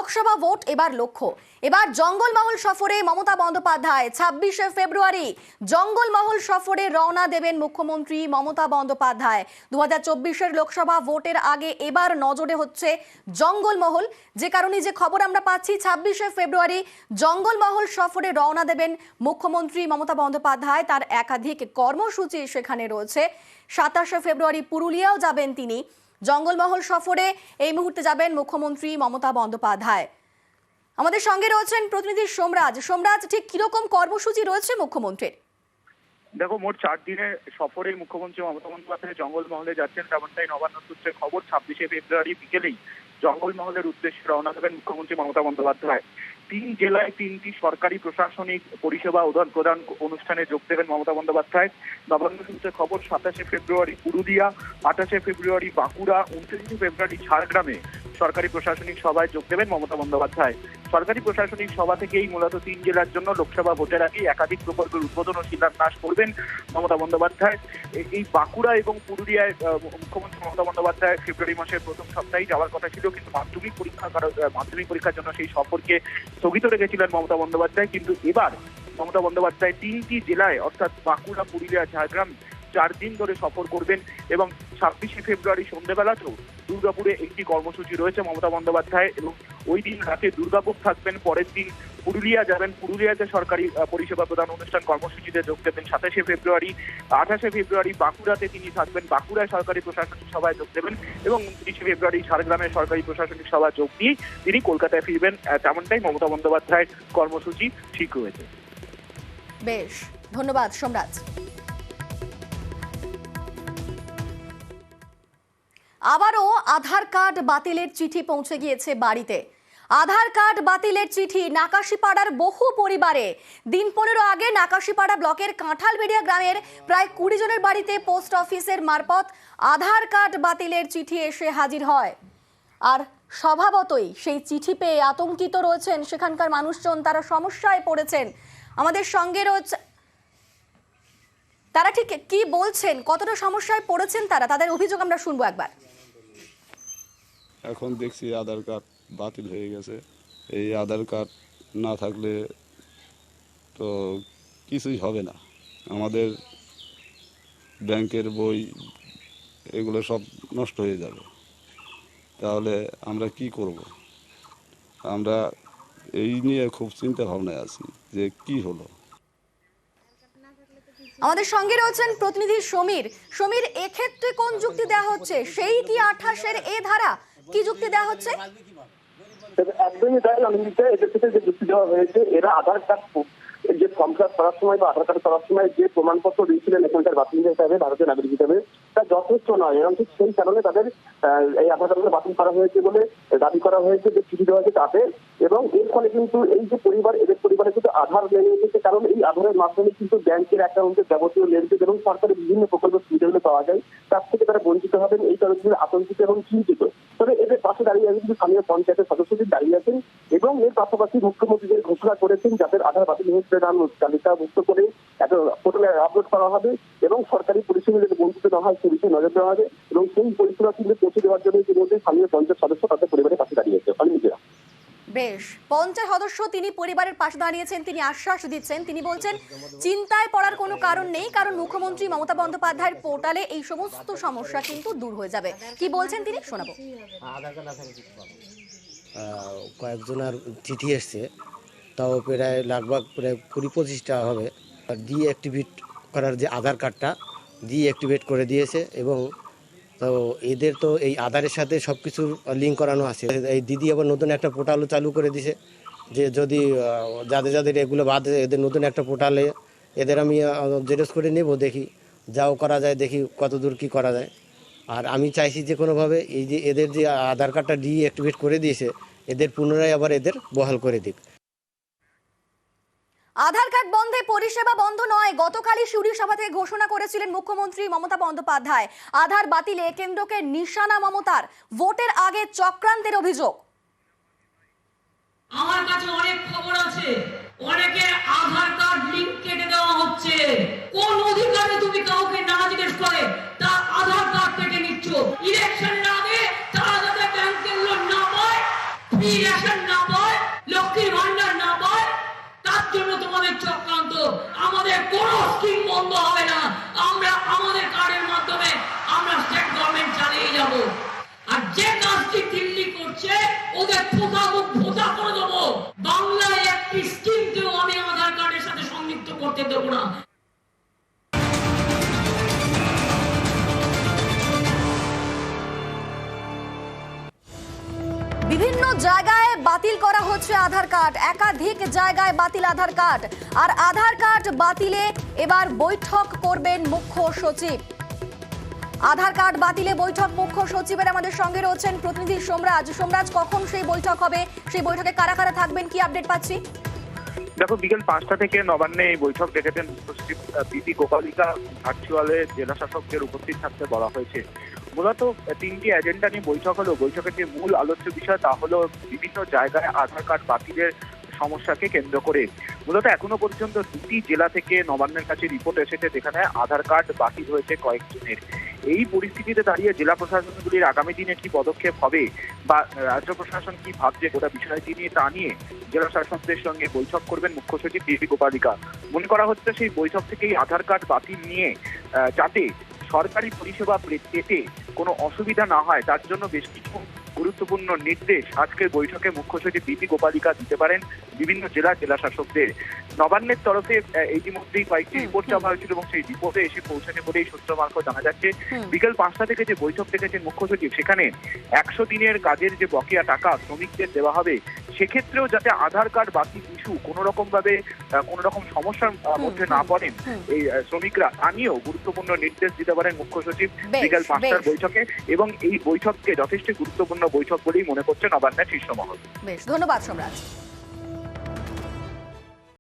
Lok Sabha vote এবার লক্ষ্য। এবার জঙ্গলমহল সফরে মমতা বন্দ্যোপাধ্যায়। 26শে ফেব্রুয়ারি জঙ্গলমহল সফরে রওনা দেবেন মুখ্যমন্ত্রী মমতা বন্দ্যোপাধ্যায়। 2024-এর লোকসভা ভোটের আগে এবার নজরে হচ্ছে জঙ্গলমহল। যে কারণে যে খবর আমরা পাচ্ছি, 26শে ফেব্রুয়ারি জঙ্গলমহল সফরে রওনা দেবেন মুখ্যমন্ত্রী মমতা বন্দ্যোপাধ্যায়। তার একাধিক কর্মসূচি সেখানে রয়েছে। 27শে ফেব্রুয়ারি পুরুলিয়াও যাবেন তিনি। জঙ্গলমহল সফরে এই মুহূর্তে যাবেন মুখ্যমন্ত্রী মমতা বন্দ্যোপাধ্যায়। আমাদের সঙ্গে রয়েছেন প্রতিনিধি সোমরাজ। সোমরাজ, ঠিক কিরকম কর্মসূচি রয়েছে মুখ্যমন্ত্রীর? দেখো, মোট 4 দিনের সফরে মুখ্যমন্ত্রী মমতা বন্দ্যোপাধ্যায় জঙ্গলমহলে যাচ্ছেন, তেমনটাই নবান্ন সূত্রে খবর। 26শে ফেব্রুয়ারি বিকেলেই জঙ্গলমহলের উদ্দেশ্যে রওনা দেবেন মুখ্যমন্ত্রী মমতা বন্দ্যোপাধ্যায়। 3 জেলায় 3টি সরকারি প্রশাসনিক পরিষেবা প্রদান অনুষ্ঠানে যোগ দেবেন মমতা বন্দ্যোপাধ্যায়। নবান্ন সূত্রে খবর, 27শে ফেব্রুয়ারি পুরুলিয়া, 28শে ফেব্রুয়ারি বাঁকুড়া, 29শে ফেব্রুয়ারি ঝাড়গ্রামে সরকারি প্রশাসনিক সভায় যোগ দেবেন মমতা বন্দ্যোপাধ্যায়। সরকারি প্রশাসনিক সভা থেকেই মূলত 3 জেলার জন্য লোকসভা ভোটের আগে একাধিক প্রকল্পের উদ্বোধন ও শিলান্যাস করবেন মমতা বন্দ্যোপাধ্যায়। এই বাঁকুড়া এবং পুরুলিয়ায় মুখ্যমন্ত্রী মমতা বন্দ্যোপাধ্যায় ফেব্রুয়ারি মাসের প্রথম সপ্তাহে যাওয়ার কথা ছিল, কিন্তু মাধ্যমিক পরীক্ষার জন্য সেই সফরকে স্থগিত রেখেছিলেন মমতা বন্দ্যোপাধ্যায়। কিন্তু এবার মমতা বন্দ্যোপাধ্যায় 3টি জেলায় অর্থাৎ বাঁকুড়া, পুরুলিয়া, ঝাড়গ্রাম 4 দিন ধরে সফর করবেন। এবং 26শে ফেব্রুয়ারি সন্ধ্যেবেলাতেও দুর্গাপুরে একটি কর্মসূচি রয়েছে মমতা বন্দ্যোপাধ্যায়, এবং ওই দিন রাতে দুর্গাপুর থাকবেন। পরের দিন পুরুলিয়া যাবেন, পুরুলিয়াতে সরকারি পরিষেবা প্রদান অনুষ্ঠান কর্মসূচিতে যোগ দেবেন 27শে ফেব্রুয়ারি। 28শে ফেব্রুয়ারি বাঁকুড়াতে তিনি থাকবেন, বাঁকুড়ায় সরকারি প্রশাসনিক সভায় যোগ দেবেন, এবং 29শে ফেব্রুয়ারি ঝাড়গ্রামে সরকারি প্রশাসনিক সভা যোগ দিয়ে তিনি কলকাতায় ফিরবেন। তেমনটাই মমতা বন্দ্যোপাধ্যায়ের কর্মসূচি ঠিক রয়েছে। বেশ, ধন্যবাদ সোমরাজ। আবারও আধার কার্ড বাতিলের চিঠি পৌঁছে গিয়েছে বাড়িতে। আধার কার্ড বাতিলের চিঠি নাকাশিপাড়ার বহু পরিবারে। দিন 15 আগে নাকাশিপাড়া ব্লকের কাঁঠালবেড়িয়া গ্রামের প্রায় 20 জনের বাড়িতে পোস্ট অফিসের মারফত আধার কার্ড বাতিলের চিঠি এসে হাজির হয়। আর স্বভাবতই সেই চিঠি পেয়ে আতঙ্কিত রয়েছেন সেখানকার মানুষজন। তারা সমস্যায় পড়েছেন। আমাদের সঙ্গে রয়েছে, তারা ঠিক কি বলছেন, কতটা সমস্যায় পড়েছেন তারা, তাদের অভিযোগ আমরা শুনবো একবার। এখন দেখছি আধার কার্ড বাতিল হয়ে গেছে। এই আধার কার্ড না থাকলে তো কিছুই হবে না। আমাদের ব্যাংকের বই এগুলো সব নষ্ট হয়ে যাবে। তাহলে আমরা কি করব? আমরা এই নিয়ে খুব চিন্তা ভাবনায় আছি যে কি হলো। আমাদের সঙ্গে রয়েছেন প্রতিনিধি সমীর। সমীর, এক্ষেত্রে কোন যুক্তি দেওয়া হচ্ছে? সেই কি 28-এর এ ধারা, কি যুক্তি দেওয়া হচ্ছে? একদমই তাই। এদের থেকে যে যুক্তি দেওয়া হয়েছে, এরা আধার কার্ড যে ফর্ম ফিল আপ করার সময় বা আধার কার্ড করার সময় যে প্রমাণপত্র দিয়েছিলেন এখানকার বাসিন্দা হিসাবে, ভারতীয় নাগরিক হিসাবে, তা যথেষ্ট নয়। এবং ঠিক সেই কারণে তাদের এই আধার কার্ডগুলো বাতিল করা হয়েছে বলে দাবি করা হয়েছে, যে চিঠি দেওয়া হয়েছে তাতে। এবং এর ফলে কিন্তু এই যে পরিবার, এদের পরিবারে কিন্তু আধার লেগে এসেছে, কারণ এই আধারের মাধ্যমে কিন্তু ব্যাংকের অ্যাকাউন্টের যাবতীয় লেনদেন এবং সরকারের বিভিন্ন প্রকল্পের সুবিধাগুলো পাওয়া যায়, তার থেকে তারা বঞ্চিত হবেন। এই কারণে আতঙ্কিত এবং চিন্তিত। তবে এদের পাশে দাঁড়িয়ে আছেন কিন্তু স্থানীয় পঞ্চায়েতের সদস্যদের দাঁড়িয়ে আছেন, এবং এর পাশাপাশি মুখ্যমন্ত্রী যে ঘোষণা করেছেন যাদের আধার বাতিল হয়েছে নাম তালিকাভুক্ত করে পোর্টালে আপলোড করা হবে, এবং সরকারি পরিষেবা যাতে বঞ্চিত না হয় সে বিষয়ে নজর দেওয়া হবে, এবং সেই পরিষেবা কিন্তু পৌঁছে দেওয়ার জন্য ইতিমধ্যে স্থানীয় পঞ্চায়েত সদস্য তাদের পরিবারের পাশে দাঁড়িয়েছে। বেশ, পঞ্চায়েত সদস্য তিনি পরিবারের পাশে দাঁড়িয়েছেন, তিনি আশ্বাস দিচ্ছেন। তিনি বলছেন চিন্তায় পড়ার কোনো কারণ নেই, কারণ মুখ্যমন্ত্রী মমতা বন্দ্যোপাধ্যায়ের পোর্টালে এই সমস্ত সমস্যা কিন্তু দূর হয়ে যাবে। কি বলছেন তিনি, শোনাবো। কয়েকজনের চিঠি এসছে, তাও প্রায় লাগভাগ প্রায় 20-25টা হবে। ডিঅ্যাক্টিভেট করার যে আধার কার্ডটা ডিঅ্যাক্টিভেট করে দিয়েছে, এবং তো এদের তো এই আধারের সাথে সব কিছুর লিঙ্ক করানো আছে। এই দিদি আবার নতুন একটা পোর্টালও চালু করে দিছে, যে যদি যাদের যাদের এগুলো বাদ এদের নতুন একটা পোর্টালে এদের আমি জেরক্স করে নেব, দেখি যাও করা যায়, দেখি কতদূর কি করা যায়। আর আমি চাইছি যে কোনোভাবে এই যে এদের যে আধার কার্ডটা ডিঅ্যাক্টিভেট করে দিয়েছে, এদের পুনরায় আবার এদের বহাল করে দিক। আধার কার্ড বন্ধে পরিষেবা বন্ধ নয়। গতকালই সিউড়ি সভা থেকে ঘোষণা করেছিলেন মুখ্যমন্ত্রী মমতা বন্দ্যোপাধ্যায়। আধার বাতিলে কেন্দ্রকে নিশানা মমতার। ভোটের আগে চক্রান্তের অভিযোগ। আমার কাছে অনেক খবর আছে, অনেকে আধার কার্ড লিংক কেটে দেওয়া হচ্ছে। কোন অধিকারে তুমি কাউকে না জিজ্ঞেস করে তার আধার কার্ড কেটে নিচ্ছ? ইলেকশনের আগে তারা যাতে ব্যাংকের লোন না পায়, ফ্রি রেশন না পায়, লক্ষ্মীর ভান্ডার না পায়, তার জন্য তোমাদের চক্রান্ত। আমাদের কোনো স্কিম বন্ধ হবে না। আমরা আমাদের কার্ডের মাধ্যমে আমরা স্টেট গভর্নমেন্ট চালিয়ে যাব। আর যে কাজটি দিল্লি করছে ওদের ফোঁকা মুখ ভোঁতা করে দেবো। বাংলায় একটি স্কিমকেও আমি আধার কার্ডের সাথে সংযুক্ত করতে দেবো না। বিভিন্ন জায়গায় বাতিল করা হচ্ছে আধার কার্ড, একাধিক জায়গায় বাতিল আধার কার্ড। আর আধার কার্ড বাতিলে এবার বৈঠক করবেন মুখ্য সচিব। আধার কার্ড বাতিলে বৈঠক মুখ্য সচিবের। আমাদের সঙ্গে রয়েছেন প্রতিনিধি সোমরাজ। সোমরাজ, কখন সেই বৈঠক হবে? সেই বৈঠকে কারা কারা থাকবেন, কি আপডেট পাচ্ছি? দেখো, বিকেল 5টা থেকে নবান্নে এই বৈঠক ডেকেছেন মুখ্য সচিব বিপি গোপালিকা। ভার্চুয়ালে জেলা শাসকদের উপস্থিত থাকতে বলা হয়েছে। মূলত 3টি এজেন্ডা নিয়ে বৈঠক হলো। বৈঠকের যে মূল আলোচ্য বিষয় তা হলো বিভিন্ন জায়গায় আধার কার্ড বাতিলের সমস্যাকে কেন্দ্র করে। মূলত এখনো পর্যন্ত 2টি জেলা থেকে নবান্নের কাছে রিপোর্ট এসেছে যেখানে আধার কার্ড বাতিল হয়েছে কয়েকজনের। এই পরিস্থিতিতে দাঁড়িয়ে জেলা প্রশাসনগুলির আগামী দিনে কি পদক্ষেপ হবে বা রাজ্য প্রশাসন কি ভাবছে গোটা বিষয়টি নিয়ে, তা নিয়ে জেলা শাসকদের সঙ্গে বৈঠক করবেন মুখ্য সচিব বিপি গোপালিকা। মনে করা হচ্ছে সেই বৈঠক থেকেই আধার কার্ড বাতিল নিয়ে যাতে সরকারি পরিষেবা পেতে কোনো অসুবিধা না হয় তার জন্য বেশ কিছু গুরুত্বপূর্ণ নির্দেশ আজকের বৈঠকে মুখ্য সচিব বিপি গোপালিকা দিতে পারেন বিভিন্ন জেলা শাসকদের। নবান্নের তরফে ইতিমধ্যেই কয়েকটি রিপোর্ট চাওয়া হয়েছিল এবং সেই রিপোর্টে এসে পৌঁছানো বলেই সূত্র মারফত জানা যাচ্ছে। বিকেল 5টা থেকে যে বৈঠক ডেকেছেন মুখ্য সচিব, সেখানে 100 দিনের কাজের যে বকেয়া টাকা শ্রমিকদের দেওয়া হবে সেক্ষেত্রেও যাতে আধার কার্ড বাতিল ইস্যু কোনো রকম সমস্যার মধ্যে না পড়েন এই শ্রমিকরা, তা নিয়েও গুরুত্বপূর্ণ নির্দেশ দিতে পারেন মুখ্য সচিব বিকেল 5টার বৈঠকে। এবং এই বৈঠককে যথেষ্ট গুরুত্বপূর্ণ বৈঠক বলেই মনে করছে নবান্নের শীর্ষ মহল। বেশ, ধন্যবাদ সোমরাজ।